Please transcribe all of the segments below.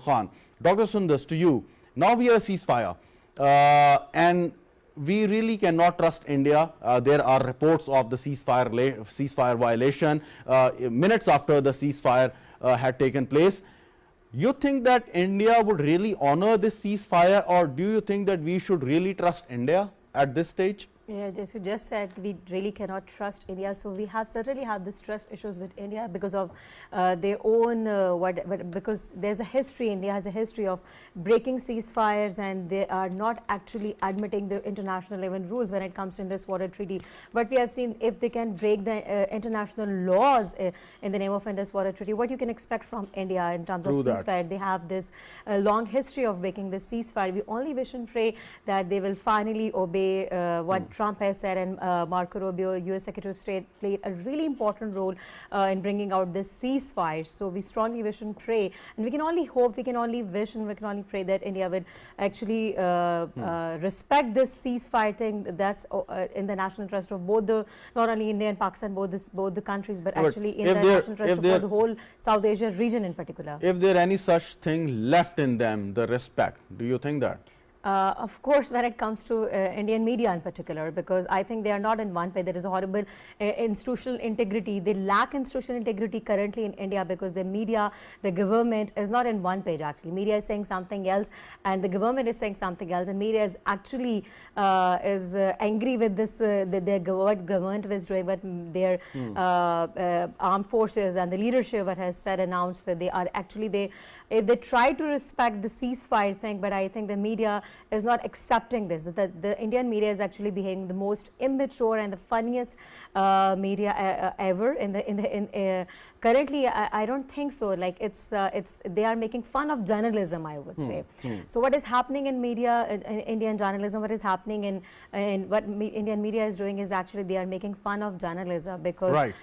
Khan. Dr. Sundus, to you, now we have a ceasefire and we really cannot trust India. There are reports of the ceasefire violation minutes after the ceasefire had taken place. You think that India would really honor this ceasefire, or do you think that we should really trust India at this stage? Yeah, as you just said, we really cannot trust India. So we certainly have this trust issues with India because of their own because there's a history. India has a history of breaking ceasefires, and they are not actually admitting the international even rules when it comes to this water treaty. But we have seen if they can break the international laws in the name of Indus Water Treaty, what you can expect from India in terms of ceasefire. They have this long history of breaking the ceasefire. We only wish and pray that they will finally obey what Trump has said, and Marco Rubio, US Secretary of State, played a really important role in bringing out this ceasefire. So we strongly wish and pray, and we can only hope, we can only wish, and we can only pray that India would actually respect this ceasefire thing. That's in the national interest of both the, not only India and Pakistan, both the countries, but actually in the national interest of the whole South Asia region in particular. If there any such thing left in them, the respect, do you think that? Of course, when it comes to Indian media in particular, because I think they are not in one page. There is a horrible institutional integrity. They lack institutional integrity currently in India because the media, the government is not in one page actually. Media is saying something else and the government is saying something else, and media is actually angry with this, what government is doing, but their armed forces and the leadership what has said, announced that they are actually, if they try to respect the ceasefire thing, but I think the media is not accepting this. The Indian media is actually behaving the most immature and the funniest media ever. Currently, I don't think so. Like they are making fun of journalism, I would say. So what is happening in media, in Indian journalism, what is happening in what Indian media is doing is actually they are making fun of journalism because.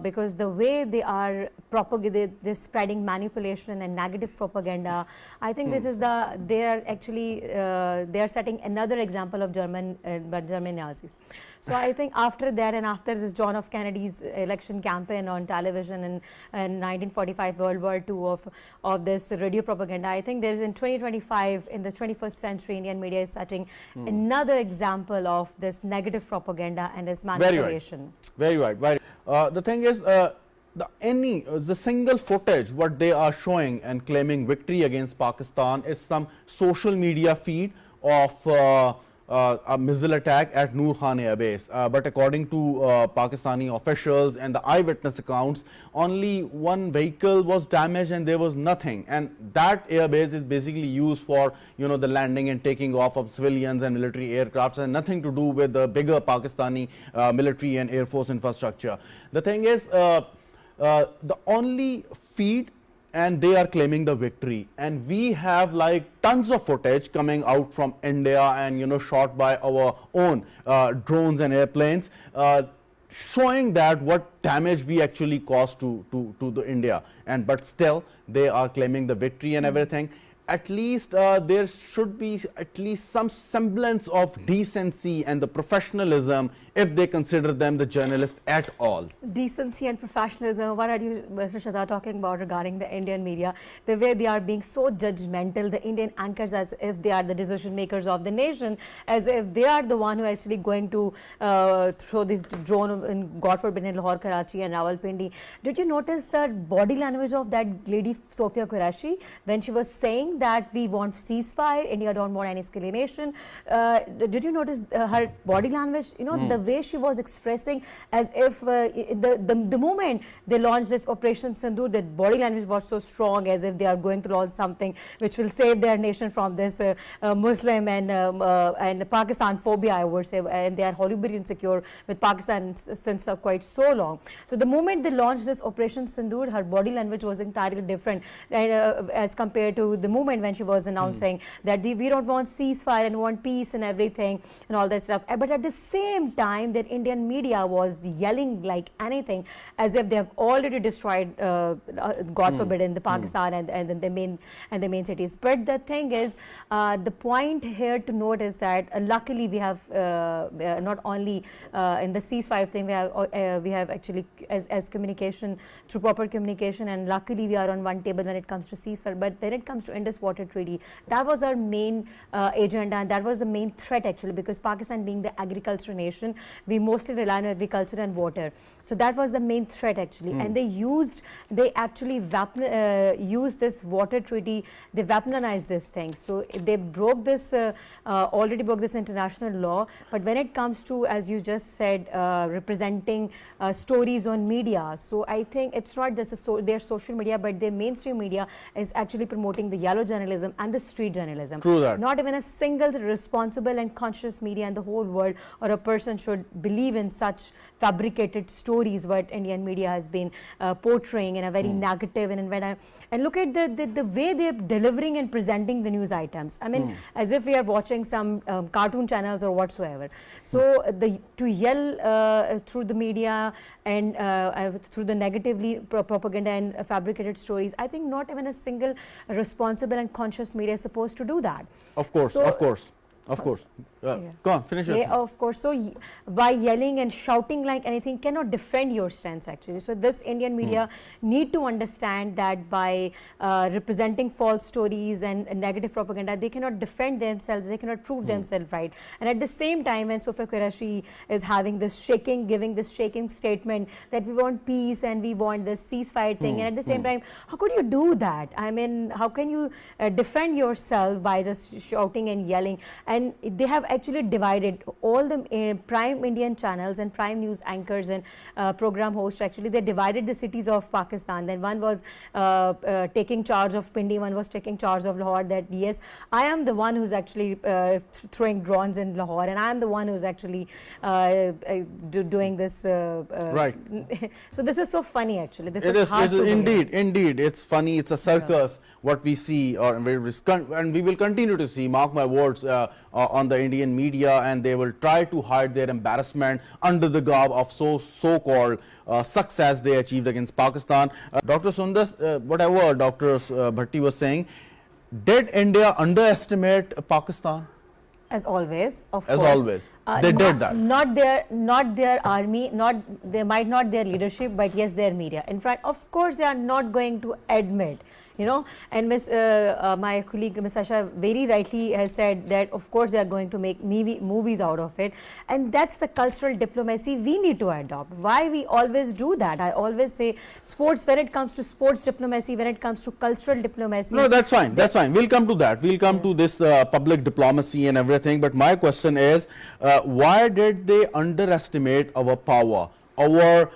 Because the way they are propagating, they're spreading manipulation and negative propaganda. I think this is they are actually they are setting another example of German analysis. So I think after that, and after this John F. Kennedy's election campaign on television in 1945 World War II of this radio propaganda, I think there's in 2025 in the 21st century Indian media is setting another example of this negative propaganda and this manipulation. Very right. Very right. The thing is, the single footage what they are showing and claiming victory against Pakistan is some social media feed of a missile attack at Noor Khan Air Base. But according to Pakistani officials and the eyewitness accounts, only one vehicle was damaged and there was nothing. And that air base is basically used for, the landing and taking off of civilians and military aircrafts, and nothing to do with the bigger Pakistani military and air force infrastructure. The thing is, the only feed, and they are claiming the victory, and we have like tons of footage coming out from India and shot by our own drones and airplanes showing that what damage we actually caused to the India, but still they are claiming the victory and everything. At least there should be at least some semblance of decency and the professionalism if they consider them the journalists at all. Decency and professionalism, what are you, Mr. Shada, talking about regarding the Indian media? The way they are being so judgmental, the Indian anchors as if they are the decision makers of the nation, as if they are the one who are actually going to throw this drone in, God forbid, in Lahore, Karachi and Rawalpindi. Did you notice the body language of that lady, Sofia Qureshi, when she was saying that we want ceasefire, India don't want any escalation? Did you notice her body language? The way she was expressing, as if the moment they launched this Operation Sindhu, the body language was so strong, as if they are going to launch something which will save their nation from this Muslim and Pakistan phobia, I would say, and they are horribly insecure with Pakistan since quite so long. So the moment they launched this Operation Sindhu, her body language was entirely different as compared to the moment when she was announcing that we don't want ceasefire and want peace and everything and all that stuff. But at the same time, time that Indian media was yelling like anything, as if they have already destroyed, God forbid, in the Pakistan and the main cities. But the thing is, the point here to note is that luckily we have not only in the ceasefire thing, we have actually as communication, through proper communication, and luckily we are on one table when it comes to ceasefire. But when it comes to Indus Water Treaty, that was our main agenda, and that was the main threat actually, because Pakistan being the agricultural nation, we mostly rely on agriculture and water. So that was the main threat actually, and they actually used this water treaty, they weaponized this thing. So they broke this, already broke this international law. But when it comes to, as you just said, representing stories on media, so I think it's not just their social media, but their mainstream media is actually promoting the yellow journalism and the street journalism. True that. Not even a single responsible and conscious media in the whole world or a person should believe in such fabricated stories what Indian media has been portraying in a very negative, and look at the way they're delivering and presenting the news items. I mean, as if we are watching some cartoon channels or whatsoever. So to yell through the media and through the negatively propaganda and fabricated stories, I think not even a single responsible and conscious media is supposed to do that. Of course, so, of course. Of course. Go on, finish your of course. So by yelling and shouting like anything cannot defend your stance actually. So this Indian media need to understand that by representing false stories and negative propaganda, they cannot defend themselves, they cannot prove themselves right. And at the same time, when Sofia Qureshi is having this giving this shaking statement that we want peace and we want this ceasefire thing, and at the same time, how could you do that? I mean, how can you defend yourself by just shouting and yelling? And they have actually divided all the prime Indian channels and prime news anchors and program hosts. Actually, they divided the cities of Pakistan. Then one was taking charge of Pindi, one was taking charge of Lahore. That yes, I am the one who's actually throwing drones in Lahore, and I am the one who's actually doing this. Right. So this is so funny actually. This it is hard to indeed. It's funny. It's a circus. What we see, and we will continue to see, mark my words, on the Indian media, and they will try to hide their embarrassment under the garb of so-called success they achieved against Pakistan. Dr. Sundus, whatever Dr. Bhatti was saying, did India underestimate Pakistan? As always, of course. As always. They did that. Not their army, they might not their leadership, but yes, their media. In fact, of course, they are not going to admit, you know, and my colleague Ms. Asha very rightly has said that of course they are going to make movies out of it, and that's the cultural diplomacy we need to adopt. Why we always do that? I always say sports, when it comes to sports diplomacy, when it comes to cultural diplomacy. No, that's fine. That's fine. We'll come to that. We'll come to this public diplomacy and everything. But my question is, why did they underestimate our power, our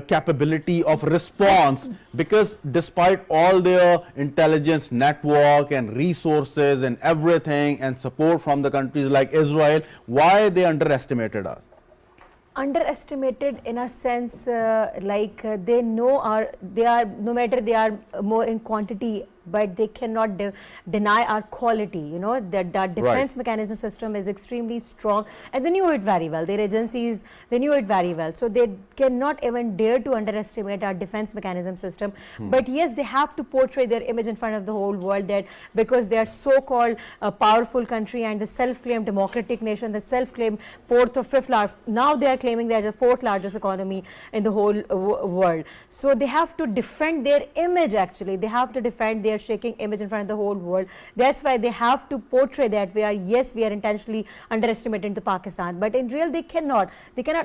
capability of response? Because despite all their intelligence network and resources and everything and support from the countries like Israel, why they underestimated us? Underestimated in a sense, they know no matter they are more in quantity, but they cannot deny our quality. You know, that defense mechanism system is extremely strong, and they knew it very well. Their agencies, they knew it very well. So they cannot even dare to underestimate our defense mechanism system. But yes, they have to portray their image in front of the whole world, that because they are so-called a powerful country and the self-claimed democratic nation, the self-claimed fourth or fifth largest, now they are claiming they are the fourth largest economy in the whole world. So they have to defend their image actually. They have to defend their shaking image in front of the whole world. That's why they have to portray that we are intentionally underestimating the Pakistan, but in real they cannot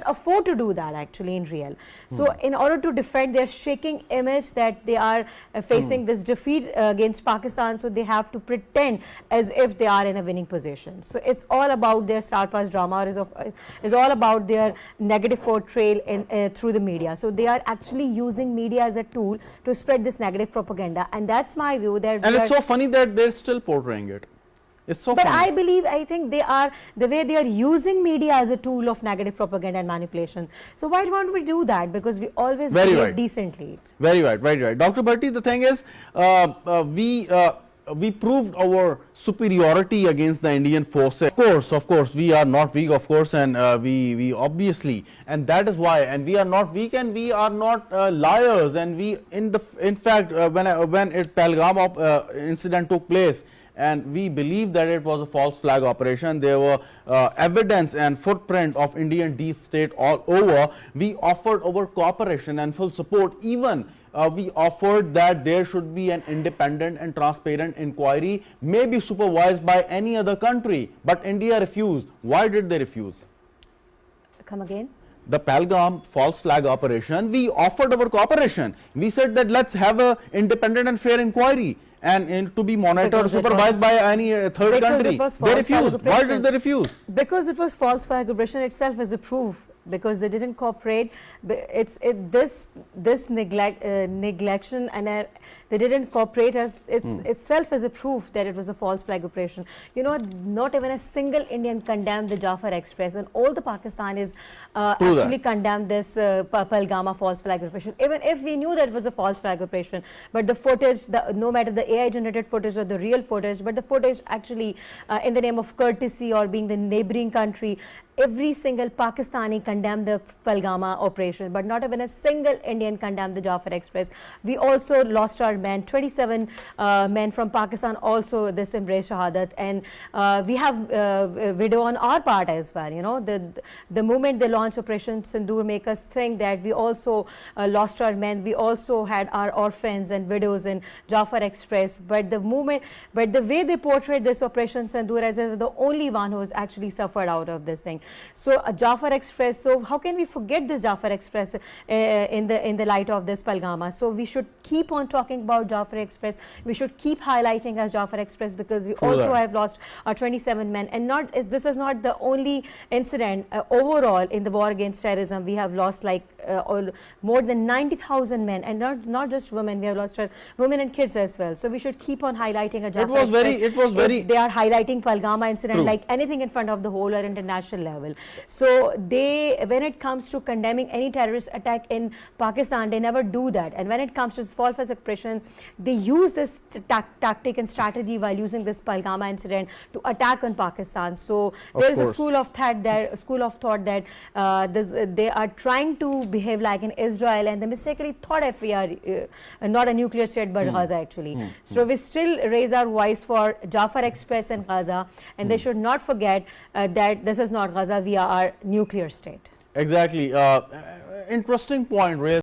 afford to do that actually in real. So in order to defend their shaking image that they are facing this defeat against Pakistan, so they have to pretend as if they are in a winning position. So it's all about their star pass drama, is all about their negative portrayal through the media. So they are actually using media as a tool to spread this negative propaganda, and that's my view. And it's so funny that they're still portraying it. It's so but funny. I think they are, the way they are using media as a tool of negative propaganda and manipulation. So why don't we do that? Because we always behave decently. Very right. Dr. Bhatti, the thing is, we proved our superiority against the Indian forces. Of course, we are not weak, of course, and we obviously, and that is why, and we are not weak, and we are not liars, and we, in fact, when it Pahalgam incident took place, and we believe that it was a false flag operation, there were evidence and footprint of Indian deep state all over. We offered our cooperation and full support. Even we offered that there should be an independent and transparent inquiry, may be supervised by any other country, but India refused. Why did they refuse? Come again? The Pahalgam false flag operation, we offered our cooperation. We said that let's have a independent and fair inquiry, and to be monitored, supervised by any third country. They refused. Why did they refuse? Because it was false flag operation itself is a proof. Because they didn't cooperate, this neglection and they didn't cooperate as itself is a proof that it was a false flag operation. You know, not even a single Indian condemned the Ceasefire Express, and all the Pakistanis actually condemned this Pahalgam false flag operation. Even if we knew that it was a false flag operation, but the footage, no matter the AI generated footage or the real footage, but the footage actually in the name of courtesy or being the neighboring country, every single Pakistani condemned the Pahalgam operation, but not even a single Indian condemned the Ceasefire Express. We also lost our men, 27 men from Pakistan also this embraced Shahadat, and we have a video on our part as well. You know, the moment they launched Operation Sindoor make us think that we also lost our men, we also had our orphans and widows in Ceasefire Express, but the way they portrayed this Operation Sindoor as the only one who has actually suffered out of this thing. So Ceasefire Express, so how can we forget this Ceasefire Express in the light of this Pahalgam? So we should keep on talking about Ceasefire Express. We should keep highlighting as Ceasefire Express, because we also have lost our 27 men, and this is not the only incident. Overall in the war against terrorism, we have lost like more than 90,000 men, and not just women. We have lost our women and kids as well. So we should keep on highlighting a Ceasefire Express. It was very. They are highlighting Pahalgam incident like anything in front of the whole or international level. So when it comes to condemning any terrorist attack in Pakistan, they never do that. And when it comes to this false flag operation, they use this tactic and strategy while using this Pahalgam incident to attack on Pakistan. So there is a school of thought that they are trying to behave like in Israel, and they mistakenly thought if we are not a nuclear state but Gaza actually. So we still raise our voice for Ceasefire Express and Gaza, and they should not forget that this is not Gaza, we are a nuclear state. Exactly. Interesting point raised.